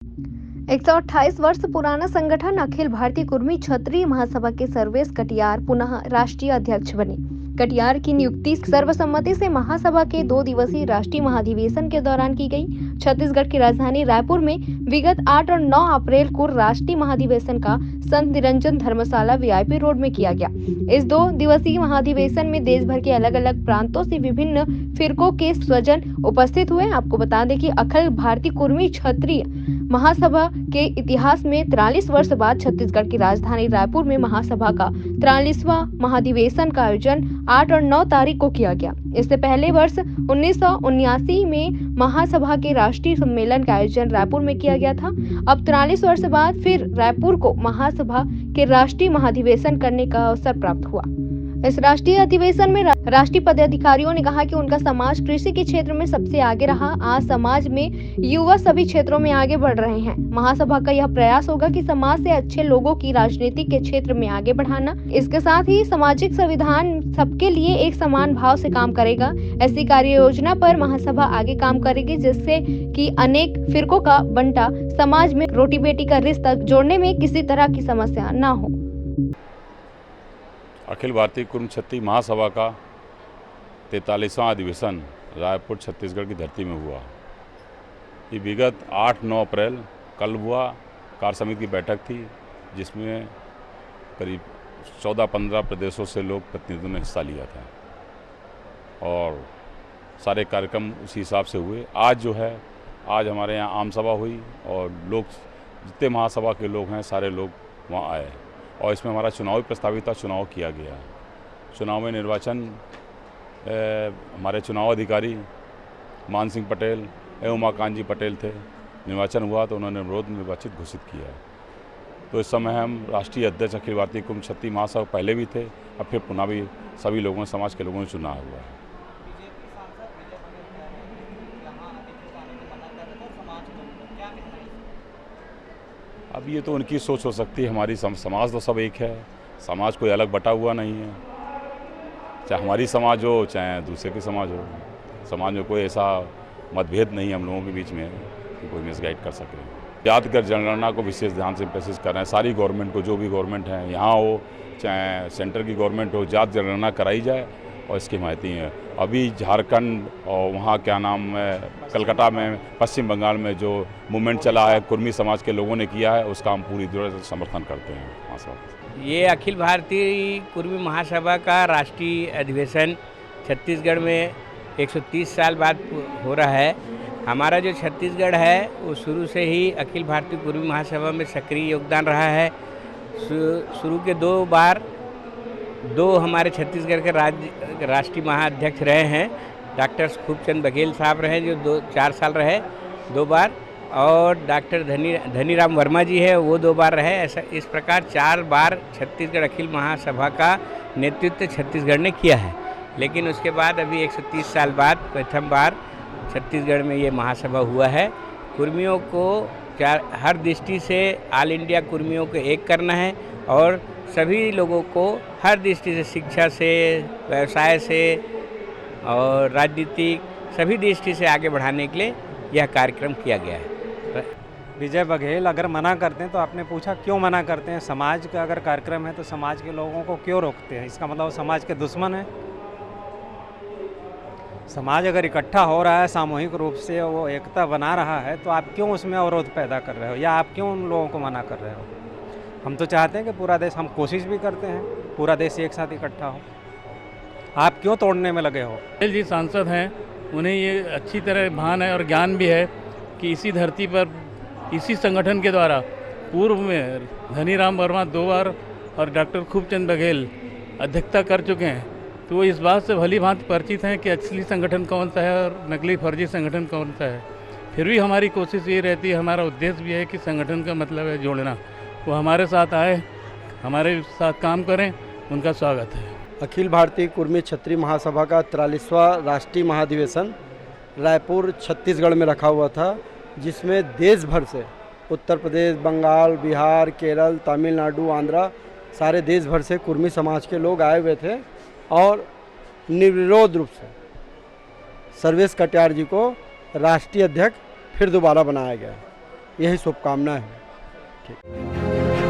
128 वर्ष पुराना संगठन अखिल भारतीय कुर्मी क्षत्रिय महासभा के सर्वेश कटियार पुनः राष्ट्रीय अध्यक्ष बने। कटियार की नियुक्ति सर्वसम्मति से महासभा के 2 दिवसीय राष्ट्रीय महाधिवेशन के दौरान की गई। छत्तीसगढ़ की राजधानी रायपुर में विगत 8 और 9 अप्रैल को राष्ट्रीय महाधिवेशन का संत निरंजन धर्मशाला वीआईपी रोड में किया गया। इस 2 दिवसीय महाधिवेशन में देश भर के अलग अलग प्रांतों से विभिन्न फिरकों के स्वजन उपस्थित हुए। आपको बता दें कि अखिल भारतीय कुर्मी क्षत्रिय महासभा के इतिहास में 43 वर्ष बाद छत्तीसगढ़ की राजधानी रायपुर में महासभा का 43वां महाधिवेशन का आयोजन 8 और 9 तारीख को किया गया। इससे पहले वर्ष 1979 में महासभा के राष्ट्रीय सम्मेलन का आयोजन रायपुर में किया गया था। अब 43 वर्ष बाद फिर रायपुर को महासभा के राष्ट्रीय महाधिवेशन करने का अवसर प्राप्त हुआ। इस राष्ट्रीय अधिवेशन में राष्ट्रीय पदाधिकारियों ने कहा कि उनका समाज कृषि के क्षेत्र में सबसे आगे रहा। आज समाज में युवा सभी क्षेत्रों में आगे बढ़ रहे हैं। महासभा का यह प्रयास होगा कि समाज से अच्छे लोगों की राजनीति के क्षेत्र में आगे बढ़ाना। इसके साथ ही सामाजिक संविधान सबके लिए एक समान भाव से काम करेगा। ऐसी कार्य योजना पर महासभा आगे काम करेगी जिससे कि अनेक फिरकों का बंटा समाज में रोटी बेटी का रिश्ता जोड़ने में किसी तरह की समस्या न हो। अखिल भारतीय कुर्म क्षत्रिय महासभा का 43वां अधिवेशन रायपुर छत्तीसगढ़ की धरती में हुआ। ये विगत 8-9 अप्रैल कल हुआ। कार्य समिति की बैठक थी जिसमें करीब 14-15 प्रदेशों से लोग प्रतिनिधियों ने हिस्सा लिया था और सारे कार्यक्रम उसी हिसाब से हुए। आज हमारे यहाँ आम सभा हुई और लोग जितने महासभा के लोग हैं सारे लोग वहाँ आए और इसमें हमारा चुनाव भी प्रस्तावित था। चुनाव किया गया। चुनाव में निर्वाचन हमारे चुनाव अधिकारी मान सिंह पटेल एवं उमाकांत जी पटेल थे। निर्वाचन हुआ तो उन्होंने निर्वाचित घोषित किया। तो इस समय हम राष्ट्रीय अध्यक्ष अखिल भारतीय कुर्म क्षत्रिय महासभा पहले भी थे, अब फिर पुनः भी सभी लोगों समाज के लोगों ने चुना हुआ है। अब ये तो उनकी सोच हो सकती है। हमारी समाज तो सब एक है। समाज कोई अलग बटा हुआ नहीं है, चाहे हमारी समाज हो चाहे दूसरे की समाज हो। समाज में कोई ऐसा मतभेद नहीं है हम लोगों के बीच में कि कोई मिसगाइड कर सके। जाति कर जनगणना को विशेष ध्यान से एम्फेसिस कर रहे हैं। सारी गवर्नमेंट को, जो भी गवर्नमेंट है यहाँ हो चाहे सेंटर की गवर्नमेंट हो, जाति जनगणना कराई जाए और इसकी माहिती है। अभी झारखंड और वहाँ क्या नाम है कलकत्ता में, पश्चिम बंगाल में जो मूवमेंट चला है कुर्मी समाज के लोगों ने किया है, उसका हम पूरी तरह से समर्थन करते हैं। महासभा ये अखिल भारतीय कुर्मी महासभा का राष्ट्रीय अधिवेशन छत्तीसगढ़ में 130 साल बाद हो रहा है। हमारा जो छत्तीसगढ़ है वो शुरू से ही अखिल भारतीय कुर्मी महासभा में सक्रिय योगदान रहा है। शुरू के 2 बार हमारे छत्तीसगढ़ के राष्ट्रीय महाअध्यक्ष रहे हैं। डॉक्टर खूबचंद बघेल साहब रहे जो 4 साल रहे 2 बार, और डॉक्टर धनीराम वर्मा जी है वो 2 बार रहे। ऐसा इस प्रकार 4 बार छत्तीसगढ़ अखिल महासभा का नेतृत्व छत्तीसगढ़ ने किया है। लेकिन उसके बाद अभी 130 साल बाद प्रथम बार छत्तीसगढ़ में ये महासभा हुआ है। कुर्मियों को हर दृष्टि से ऑल इंडिया कुर्मियों को एक करना है और सभी लोगों को हर दृष्टि से, शिक्षा से, व्यवसाय से और राजनीतिक सभी दृष्टि से आगे बढ़ाने के लिए यह कार्यक्रम किया गया है। विजय बघेल अगर मना करते हैं तो आपने पूछा क्यों मना करते हैं। समाज का अगर कार्यक्रम है तो समाज के लोगों को क्यों रोकते हैं? इसका मतलब समाज के दुश्मन है। समाज अगर इकट्ठा हो रहा है, सामूहिक रूप से वो एकता बना रहा है, तो आप क्यों उसमें अवरोध पैदा कर रहे हो या आप क्यों उन लोगों को मना कर रहे हो? हम तो चाहते हैं कि पूरा देश, हम कोशिश भी करते हैं पूरा देश एक साथ इकट्ठा हो। आप क्यों तोड़ने में लगे हो? पटेल जी सांसद हैं, उन्हें ये अच्छी तरह भान है और ज्ञान भी है कि इसी धरती पर इसी संगठन के द्वारा पूर्व में धनीराम वर्मा 2 बार और डॉक्टर खूबचंद बघेल अध्यक्षता कर चुके हैं। तो वो इस बात से भली भांति परिचित हैं कि असली संगठन कौन सा है और नकली फर्जी संगठन कौन सा है। फिर भी हमारी कोशिश ये रहती है, हमारा उद्देश्य भी है कि संगठन का मतलब है जोड़ना। वो हमारे साथ आए, हमारे साथ काम करें, उनका स्वागत है। अखिल भारतीय कुर्मी क्षत्रिय महासभा का 43वां राष्ट्रीय महाधिवेशन रायपुर छत्तीसगढ़ में रखा हुआ था, जिसमें देश भर से उत्तर प्रदेश, बंगाल, बिहार, केरल, तमिलनाडु, आंध्रा, सारे देश भर से कुर्मी समाज के लोग आए हुए थे और निर्विरोध रूप से सर्वेश कटियार जी को राष्ट्रीय अध्यक्ष फिर दोबारा बनाया गया। यही शुभकामनाएं हैं। ठीक।